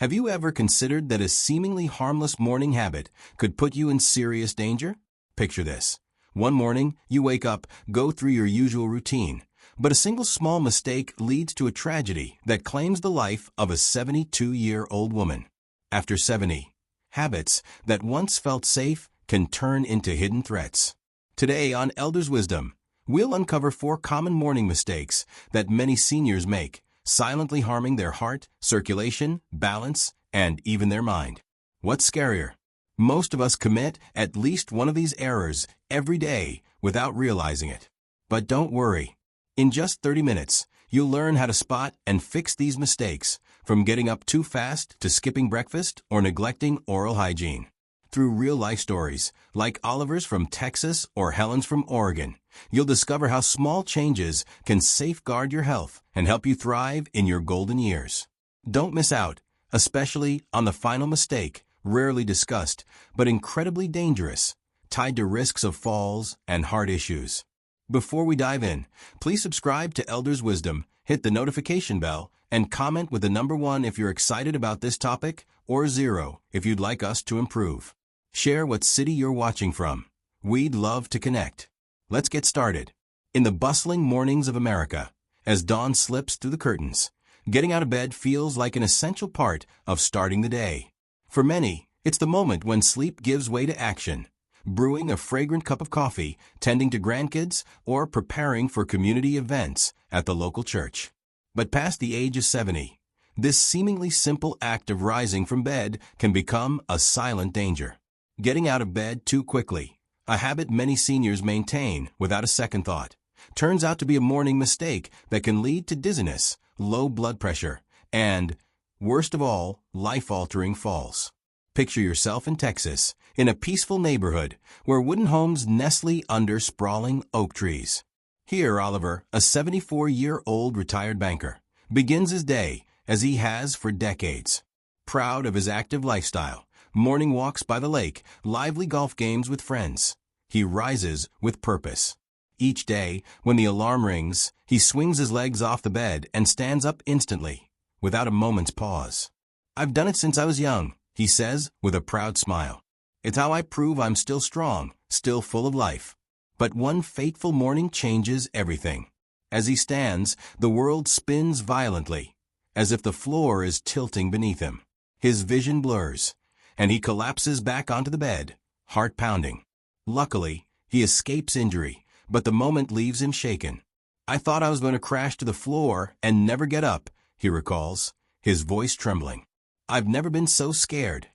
Have you ever considered that a seemingly harmless morning habit could put you in serious danger? Picture this. One morning, you wake up, go through your usual routine, but a single small mistake leads to a tragedy that claims the life of a 72-year-old woman. After 70, habits that once felt safe can turn into hidden threats. Today on Elders Wisdom, we'll uncover 4 common morning mistakes that many seniors make, silently harming their heart, circulation, balance, and even their mind. What's scarier? Most of us commit at least one of these errors every day without realizing it. But don't worry. In just 30 minutes, you'll learn how to spot and fix these mistakes, from getting up too fast to skipping breakfast or neglecting oral hygiene. Through real-life stories, like Oliver's from Texas or Helen's from Oregon, you'll discover how small changes can safeguard your health and help you thrive in your golden years. Don't miss out, especially on the final mistake, rarely discussed, but incredibly dangerous, tied to risks of falls and heart issues. Before we dive in, please subscribe to Elders Wisdom, hit the notification bell, and comment with the number 1 if you're excited about this topic, or 0 if you'd like us to improve. Share what city you're watching from. We'd love to connect. Let's get started. In the bustling mornings of America, as dawn slips through the curtains, getting out of bed feels like an essential part of starting the day. For many, it's the moment when sleep gives way to action. Brewing a fragrant cup of coffee, tending to grandkids, or preparing for community events at the local church. But past the age of 70, this seemingly simple act of rising from bed can become a silent danger. Getting out of bed too quickly, a habit many seniors maintain without a second thought, turns out to be a morning mistake that can lead to dizziness, low blood pressure, and, worst of all, life-altering falls. Picture yourself in Texas, in a peaceful neighborhood where wooden homes nestle under sprawling oak trees. Here, Oliver, a 74-year-old retired banker, begins his day as he has for decades. Proud of his active lifestyle, morning walks by the lake, lively golf games with friends, he rises with purpose. Each day, when the alarm rings, he swings his legs off the bed and stands up instantly, without a moment's pause. "I've done it since I was young," he says with a proud smile. "It's how I prove I'm still strong, still full of life." But one fateful morning changes everything. As he stands, the world spins violently, as if the floor is tilting beneath him. His vision blurs, and he collapses back onto the bed, heart pounding. Luckily, he escapes injury, but the moment leaves him shaken. "I thought I was going to crash to the floor and never get up," he recalls, his voice trembling. "I've never been so scared."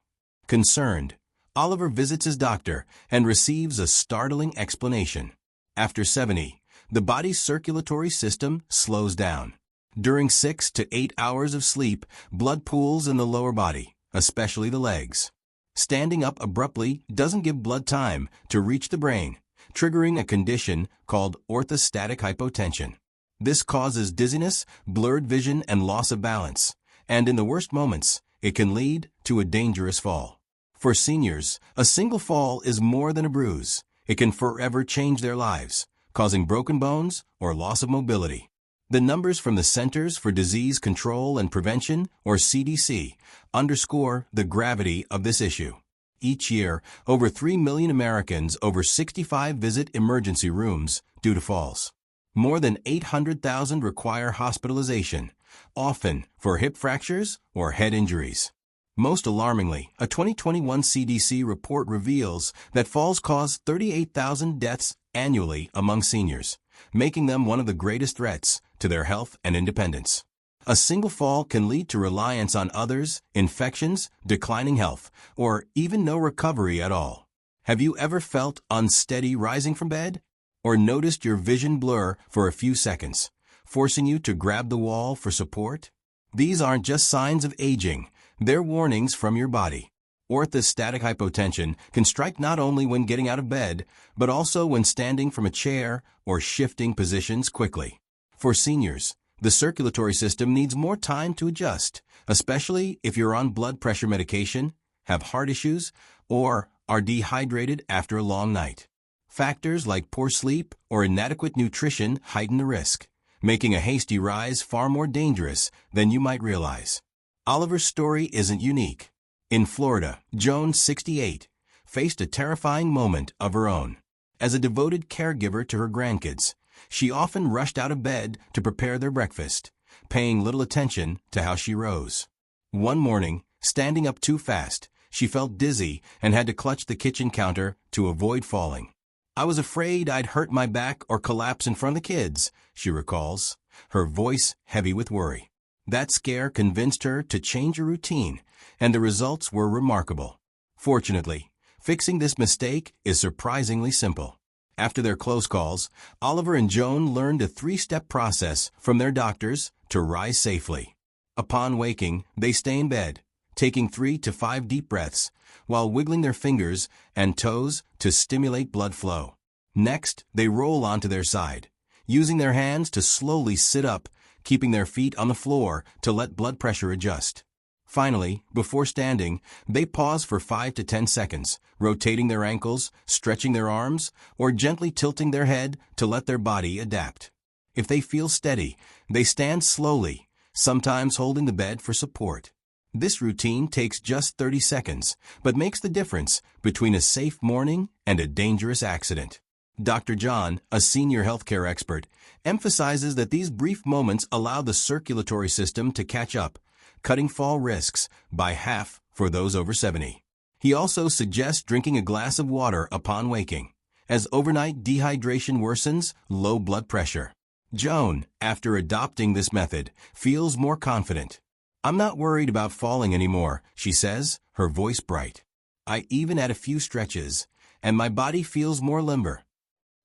Concerned, Oliver visits his doctor and receives a startling explanation. After 70, the body's circulatory system slows down. During 6 to 8 hours of sleep, blood pools in the lower body, especially the legs. Standing up abruptly doesn't give blood time to reach the brain, triggering a condition called orthostatic hypotension. This causes dizziness, blurred vision, and loss of balance, and in the worst moments, it can lead to a dangerous fall. For seniors, a single fall is more than a bruise. It can forever change their lives, causing broken bones or loss of mobility. The numbers from the Centers for Disease Control and Prevention, or CDC, underscore the gravity of this issue. Each year, over 3 million Americans over 65 visit emergency rooms due to falls. More than 800,000 require hospitalization, often for hip fractures or head injuries. Most alarmingly, a 2021 CDC report reveals that falls cause 38,000 deaths annually among seniors, making them one of the greatest threats to their health and independence. A single fall can lead to reliance on others, infections, declining health, or even no recovery at all. Have you ever felt unsteady rising from bed? Or noticed your vision blur for a few seconds, forcing you to grab the wall for support? These aren't just signs of aging, they're warnings from your body. Orthostatic hypotension can strike not only when getting out of bed, but also when standing from a chair or shifting positions quickly. For seniors, the circulatory system needs more time to adjust, especially if you're on blood pressure medication, have heart issues, or are dehydrated after a long night. Factors like poor sleep or inadequate nutrition heighten the risk, making a hasty rise far more dangerous than you might realize. Oliver's story isn't unique. In Florida, Joan, 68, faced a terrifying moment of her own. As a devoted caregiver to her grandkids, she often rushed out of bed to prepare their breakfast, paying little attention to how she rose. One morning, standing up too fast, she felt dizzy and had to clutch the kitchen counter to avoid falling. "I was afraid I'd hurt my back or collapse in front of the kids," she recalls, her voice heavy with worry. That scare convinced her to change her routine, and the results were remarkable. Fortunately, fixing this mistake is surprisingly simple. After their close calls, Oliver and Joan learned a 3-step process from their doctors to rise safely. Upon waking, they stay in bed, taking 3 to 5 deep breaths, while wiggling their fingers and toes to stimulate blood flow. Next, they roll onto their side, using their hands to slowly sit up, keeping their feet on the floor to let blood pressure adjust. Finally, before standing, they pause for 5 to 10 seconds, rotating their ankles, stretching their arms, or gently tilting their head to let their body adapt. If they feel steady, they stand slowly, sometimes holding the bed for support. This routine takes just 30 seconds, but makes the difference between a safe morning and a dangerous accident. Dr. John, a senior healthcare expert, emphasizes that these brief moments allow the circulatory system to catch up, cutting fall risks by half for those over 70. He also suggests drinking a glass of water upon waking, as overnight dehydration worsens low blood pressure. Joan, after adopting this method, feels more confident. "I'm not worried about falling anymore," she says, her voice bright. "I even add a few stretches, and my body feels more limber."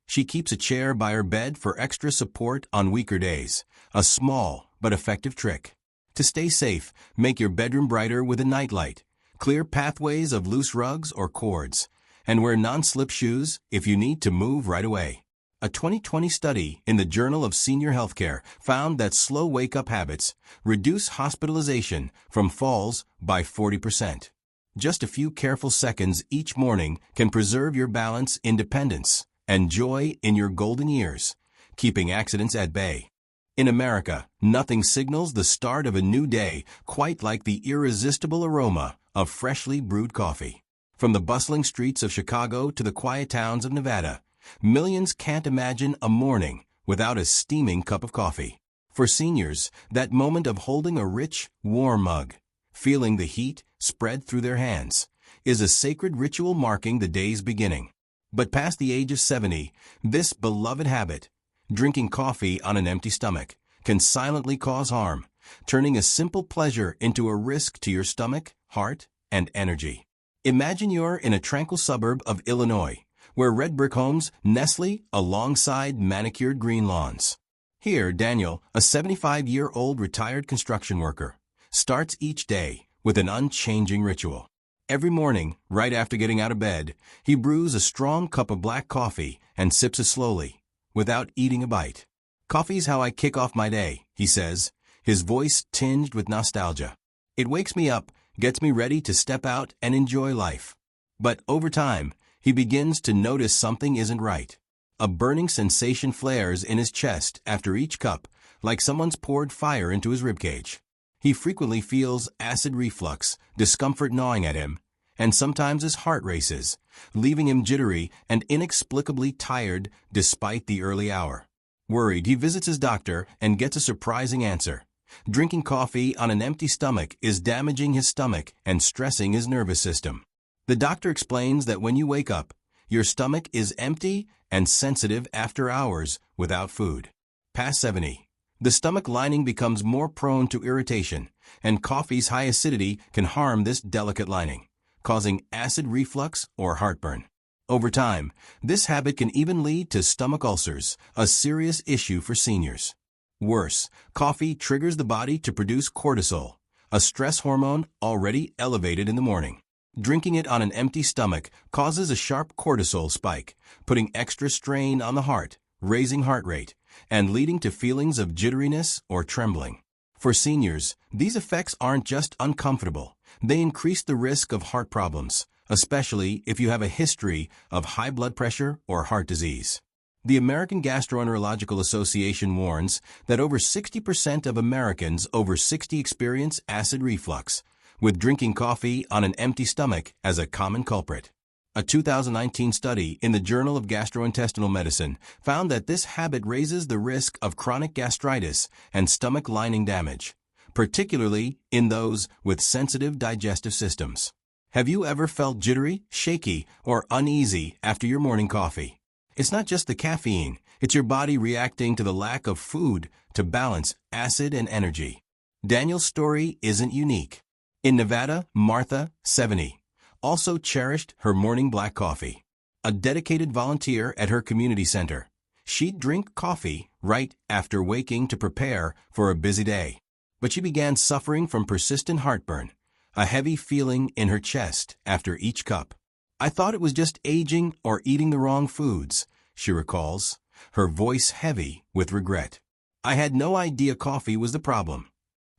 She keeps a chair by her bed for extra support on weaker days, a small but effective trick. To stay safe, make your bedroom brighter with a nightlight, clear pathways of loose rugs or cords, and wear non-slip shoes if you need to move right away. A 2020 study in the Journal of Senior Healthcare found that slow wake-up habits reduce hospitalization from falls by 40%. Just a few careful seconds each morning can preserve your balance, independence, and joy in your golden years, keeping accidents at bay. In America, nothing signals the start of a new day quite like the irresistible aroma of freshly brewed coffee. From the bustling streets of Chicago to the quiet towns of Nevada, millions can't imagine a morning without a steaming cup of coffee. For seniors, that moment of holding a rich, warm mug, feeling the heat spread through their hands, is a sacred ritual marking the day's beginning. But past the age of 70, this beloved habit, drinking coffee on an empty stomach, can silently cause harm, turning a simple pleasure into a risk to your stomach, heart, and energy. Imagine you're in a tranquil suburb of Illinois, where red brick homes nestle alongside manicured green lawns. Here, Daniel, a 75-year-old retired construction worker, starts each day with an unchanging ritual. Every morning, right after getting out of bed, he brews a strong cup of black coffee and sips it slowly, without eating a bite. "Coffee's how I kick off my day," he says, his voice tinged with nostalgia. "It wakes me up, gets me ready to step out and enjoy life." But over time, he begins to notice something isn't right. A burning sensation flares in his chest after each cup, like someone's poured fire into his ribcage. He frequently feels acid reflux, discomfort gnawing at him, and sometimes his heart races, leaving him jittery and inexplicably tired despite the early hour. Worried, he visits his doctor and gets a surprising answer. Drinking coffee on an empty stomach is damaging his stomach and stressing his nervous system. The doctor explains that when you wake up, your stomach is empty and sensitive after hours without food. Past 70, the stomach lining becomes more prone to irritation, and coffee's high acidity can harm this delicate lining, causing acid reflux or heartburn. Over time, this habit can even lead to stomach ulcers, a serious issue for seniors. Worse, coffee triggers the body to produce cortisol, a stress hormone already elevated in the morning. Drinking it on an empty stomach causes a sharp cortisol spike, putting extra strain on the heart, raising heart rate, and leading to feelings of jitteriness or trembling. For seniors, these effects aren't just uncomfortable, they increase the risk of heart problems, especially if you have a history of high blood pressure or heart disease. The American Gastroenterological Association warns that over 60% of Americans over 60 experience acid reflux, with drinking coffee on an empty stomach as a common culprit. A 2019 study in the Journal of Gastrointestinal Medicine found that this habit raises the risk of chronic gastritis and stomach lining damage, particularly in those with sensitive digestive systems. Have you ever felt jittery, shaky, or uneasy after your morning coffee? It's not just the caffeine, it's your body reacting to the lack of food to balance acid and energy. Daniel's story isn't unique. In Nevada, Martha, 70, also cherished her morning black coffee. A dedicated volunteer at her community center, she'd drink coffee right after waking to prepare for a busy day. But she began suffering from persistent heartburn, a heavy feeling in her chest after each cup. I thought it was just aging or eating the wrong foods, she recalls, her voice heavy with regret. I had no idea coffee was the problem.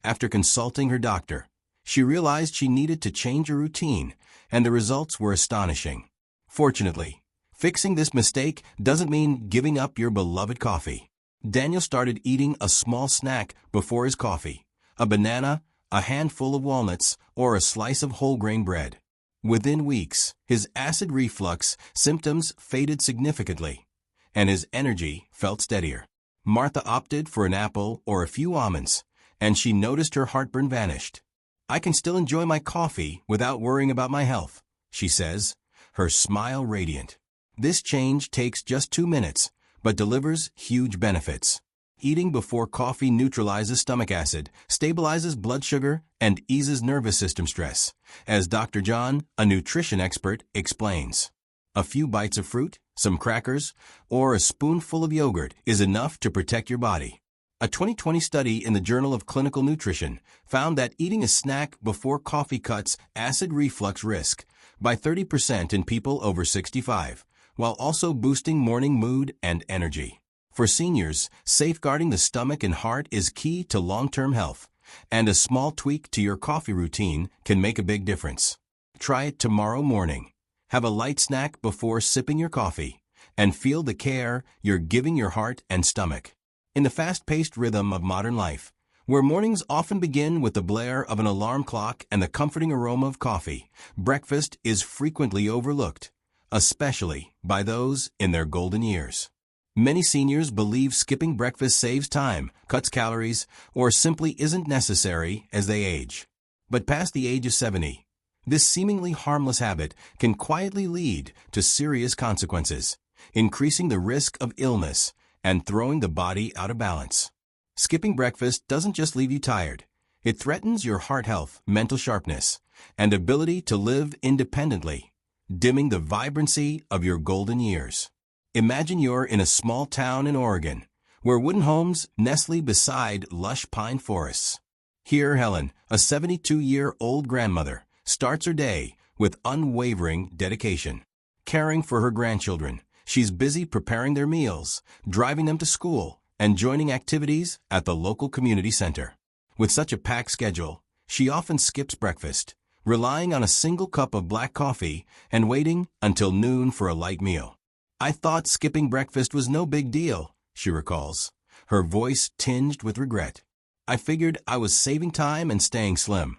After consulting her doctor, she realized she needed to change her routine, and the results were astonishing. Fortunately, fixing this mistake doesn't mean giving up your beloved coffee. Daniel started eating a small snack before his coffee, a banana, a handful of walnuts, or a slice of whole grain bread. Within weeks, his acid reflux symptoms faded significantly, and his energy felt steadier. Martha opted for an apple or a few almonds, and she noticed her heartburn vanished. I can still enjoy my coffee without worrying about my health, she says, her smile radiant. This change takes just 2 minutes, but delivers huge benefits. Eating before coffee neutralizes stomach acid, stabilizes blood sugar, and eases nervous system stress, as Dr. John, a nutrition expert, explains. A few bites of fruit, some crackers, or a spoonful of yogurt is enough to protect your body. A 2020 study in the Journal of Clinical Nutrition found that eating a snack before coffee cuts acid reflux risk by 30% in people over 65, while also boosting morning mood and energy. For seniors, safeguarding the stomach and heart is key to long-term health, and a small tweak to your coffee routine can make a big difference. Try it tomorrow morning. Have a light snack before sipping your coffee, and feel the care you're giving your heart and stomach. In the fast-paced rhythm of modern life, where mornings often begin with the blare of an alarm clock and the comforting aroma of coffee, breakfast is frequently overlooked, especially by those in their golden years. Many seniors believe skipping breakfast saves time, cuts calories, or simply isn't necessary as they age. But past the age of 70, this seemingly harmless habit can quietly lead to serious consequences, increasing the risk of illness and throwing the body out of balance. Skipping breakfast doesn't just leave you tired. It threatens your heart health, mental sharpness, and ability to live independently, dimming the vibrancy of your golden years. Imagine you're in a small town in Oregon, where wooden homes nestle beside lush pine forests. Here, Helen, a 72-year-old grandmother, starts her day with unwavering dedication. Caring for her grandchildren, she's busy preparing their meals, driving them to school, and joining activities at the local community center. With such a packed schedule, she often skips breakfast, relying on a single cup of black coffee and waiting until noon for a light meal. I thought skipping breakfast was no big deal, she recalls, her voice tinged with regret. I figured I was saving time and staying slim.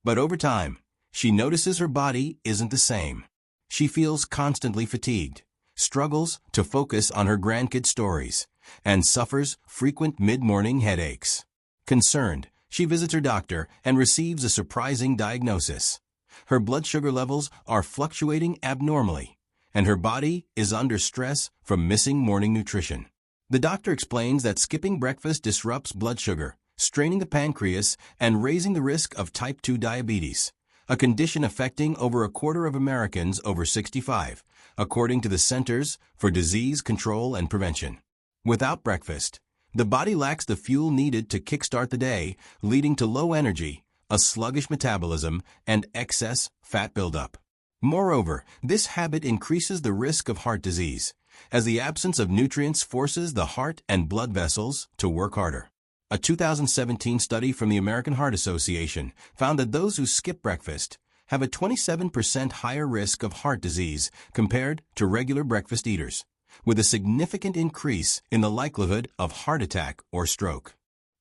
But over time, she notices her body isn't the same. She feels constantly fatigued, struggles to focus on her grandkids' stories, and suffers frequent mid-morning headaches. Concerned, she visits her doctor and receives a surprising diagnosis. Her blood sugar levels are fluctuating abnormally, and her body is under stress from missing morning nutrition. The doctor explains that skipping breakfast disrupts blood sugar, straining the pancreas and raising the risk of type 2 diabetes, a condition affecting over a quarter of Americans over 65, according to the Centers for Disease Control and Prevention. Without breakfast, the body lacks the fuel needed to kickstart the day, leading to low energy, a sluggish metabolism, and excess fat buildup. Moreover, this habit increases the risk of heart disease, as the absence of nutrients forces the heart and blood vessels to work harder. A 2017 study from the American Heart Association found that those who skip breakfast have a 27% higher risk of heart disease compared to regular breakfast eaters, with a significant increase in the likelihood of heart attack or stroke.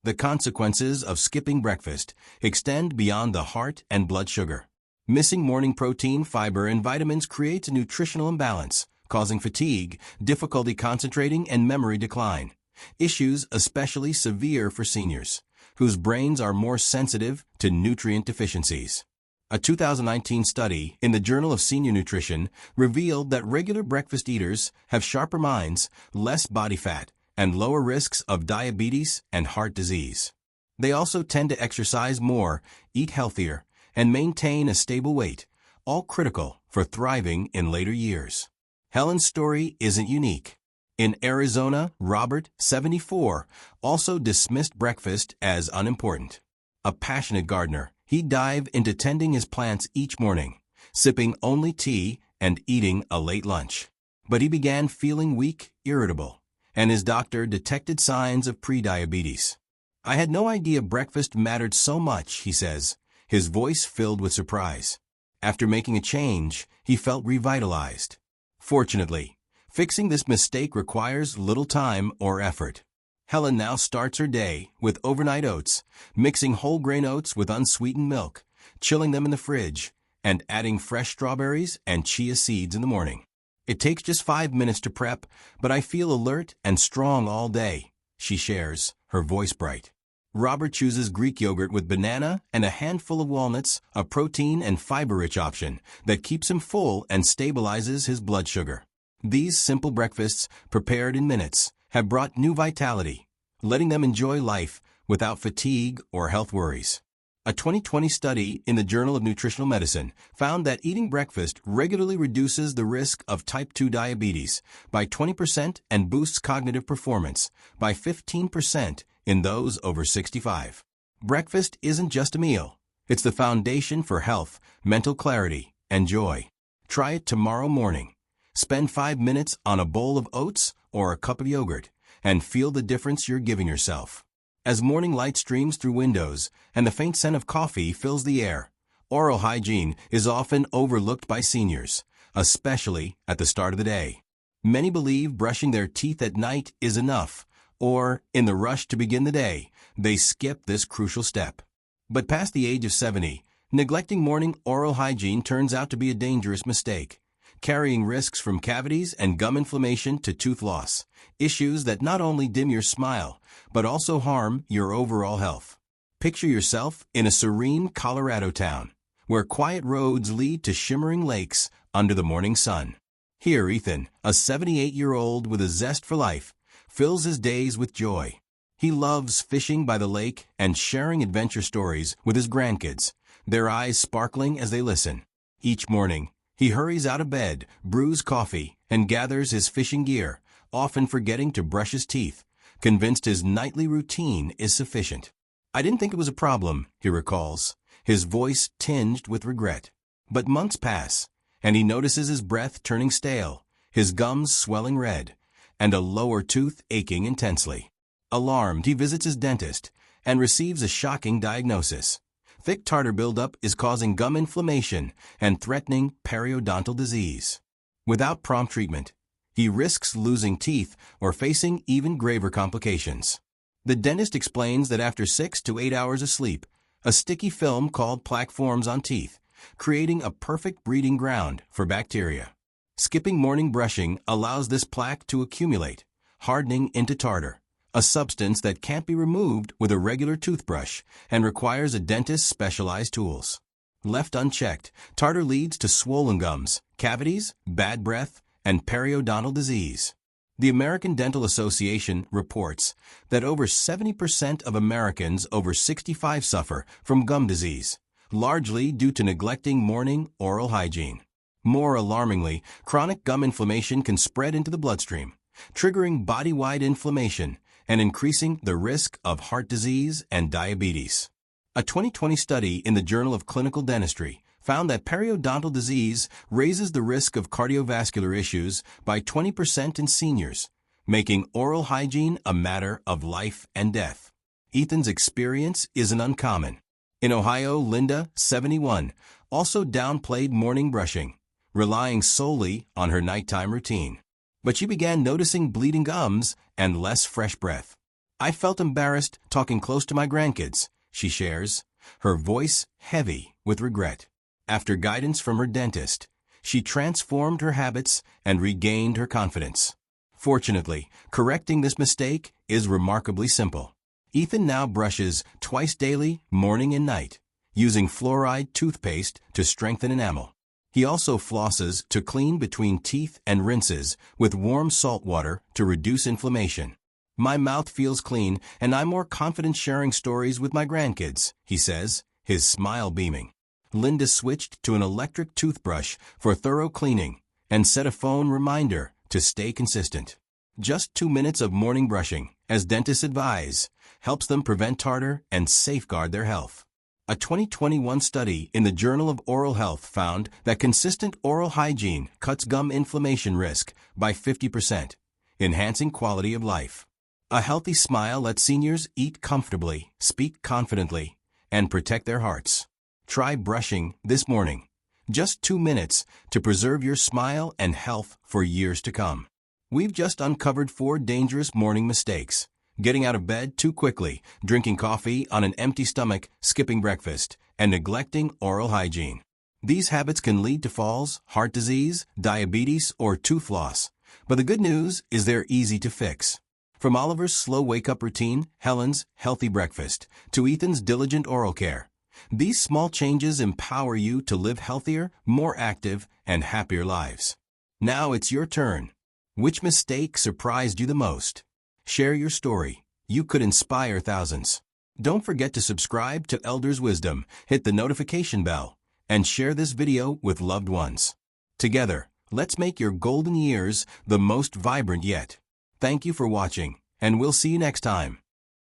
The consequences of skipping breakfast extend beyond the heart and blood sugar. Missing morning protein, fiber, and vitamins creates a nutritional imbalance, causing fatigue, difficulty concentrating, and memory decline. Issues especially severe for seniors, whose brains are more sensitive to nutrient deficiencies. A 2019 study in the Journal of Senior Nutrition revealed that regular breakfast eaters have sharper minds, less body fat, and lower risks of diabetes and heart disease. They also tend to exercise more, eat healthier, and maintain a stable weight, all critical for thriving in later years. Helen's story isn't unique. In Arizona, Robert, 74, also dismissed breakfast as unimportant. A passionate gardener, he'd dive into tending his plants each morning, sipping only tea and eating a late lunch. But he began feeling weak, irritable, and his doctor detected signs of prediabetes. "I had no idea breakfast mattered so much," he says, his voice filled with surprise. After making a change, he felt revitalized. Fortunately, fixing this mistake requires little time or effort. Helen now starts her day with overnight oats, mixing whole grain oats with unsweetened milk, chilling them in the fridge, and adding fresh strawberries and chia seeds in the morning. "It takes just 5 minutes to prep, but I feel alert and strong all day," she shares, her voice bright. Robert chooses Greek yogurt with banana and a handful of walnuts, a protein and fiber-rich option that keeps him full and stabilizes his blood sugar. These simple breakfasts, prepared in minutes, have brought new vitality, letting them enjoy life without fatigue or health worries. A 2020 study in the Journal of Nutritional Medicine found that eating breakfast regularly reduces the risk of type 2 diabetes by 20% and boosts cognitive performance by 15% in those over 65. Breakfast isn't just a meal. It's the foundation for health, mental clarity, and joy. Try it tomorrow morning. Spend 5 minutes on a bowl of oats or a cup of yogurt and feel the difference you're giving yourself. As morning light streams through windows and the faint scent of coffee fills the air, oral hygiene is often overlooked by seniors, especially at the start of the day. Many believe brushing their teeth at night is enough, or, in the rush to begin the day, they skip this crucial step. But past the age of 70, neglecting morning oral hygiene turns out to be a dangerous mistake, carrying risks from cavities and gum inflammation to tooth loss, issues that not only dim your smile, but also harm your overall health. Picture yourself in a serene Colorado town, where quiet roads lead to shimmering lakes under the morning sun. Here Ethan, a 78-year-old with a zest for life, fills his days with joy. He loves fishing by the lake and sharing adventure stories with his grandkids, their eyes sparkling as they listen. Each morning, he hurries out of bed, brews coffee, and gathers his fishing gear, often forgetting to brush his teeth, convinced his nightly routine is sufficient. "I didn't think it was a problem," he recalls, his voice tinged with regret. But months pass, and he notices his breath turning stale, his gums swelling red, and a lower tooth aching intensely. Alarmed, he visits his dentist and receives a shocking diagnosis. Thick tartar buildup is causing gum inflammation and threatening periodontal disease. Without prompt treatment, he risks losing teeth or facing even graver complications. The dentist explains that after 6 to 8 hours of sleep, a sticky film called plaque forms on teeth, creating a perfect breeding ground for bacteria. Skipping morning brushing allows this plaque to accumulate, hardening into tartar, a substance that can't be removed with a regular toothbrush and requires a dentist's specialized tools. Left unchecked, tartar leads to swollen gums, cavities, bad breath, and periodontal disease. The American Dental Association reports that over 70% of Americans over 65 suffer from gum disease, largely due to neglecting morning oral hygiene. More alarmingly, chronic gum inflammation can spread into the bloodstream, triggering body-wide inflammation and increasing the risk of heart disease and diabetes. A 2020 study in the Journal of Clinical Dentistry found that periodontal disease raises the risk of cardiovascular issues by 20% in seniors, making oral hygiene a matter of life and death. Ethan's experience isn't uncommon. In Ohio, Linda, 71, also downplayed morning brushing, relying solely on her nighttime routine. but she began noticing bleeding gums and less fresh breath. I felt embarrassed talking close to my grandkids, she shares, her voice heavy with regret. After guidance from her dentist, she transformed her habits and regained her confidence. Fortunately, correcting this mistake is remarkably simple. Ethan now brushes twice daily, morning and night, using fluoride toothpaste to strengthen enamel. He also flosses to clean between teeth and rinses with warm salt water to reduce inflammation. My mouth feels clean and I'm more confident sharing stories with my grandkids, he says, his smile beaming. Linda switched to an electric toothbrush for thorough cleaning and set a phone reminder to stay consistent. Just 2 minutes of morning brushing, as dentists advise, helps them prevent tartar and safeguard their health. A 2021 study in the Journal of Oral Health found that consistent oral hygiene cuts gum inflammation risk by 50%, enhancing quality of life. A healthy smile lets seniors eat comfortably, speak confidently, and protect their hearts. Try brushing this morning. Just 2 minutes to preserve your smile and health for years to come. We've just uncovered 4 dangerous morning mistakes. Getting out of bed too quickly, drinking coffee on an empty stomach, skipping breakfast, and neglecting oral hygiene. These habits can lead to falls, heart disease, diabetes, or tooth loss. But the good news is they're easy to fix. From Oliver's slow wake-up routine, Helen's healthy breakfast, to Ethan's diligent oral care, these small changes empower you to live healthier, more active, and happier lives. Now it's your turn. Which mistake surprised you the most? Share your story. You could inspire thousands. Don't forget to subscribe to Elders Wisdom, hit the notification bell, and share this video with loved ones. Together, let's make your golden years the most vibrant yet. Thank you for watching, and we'll see you next time.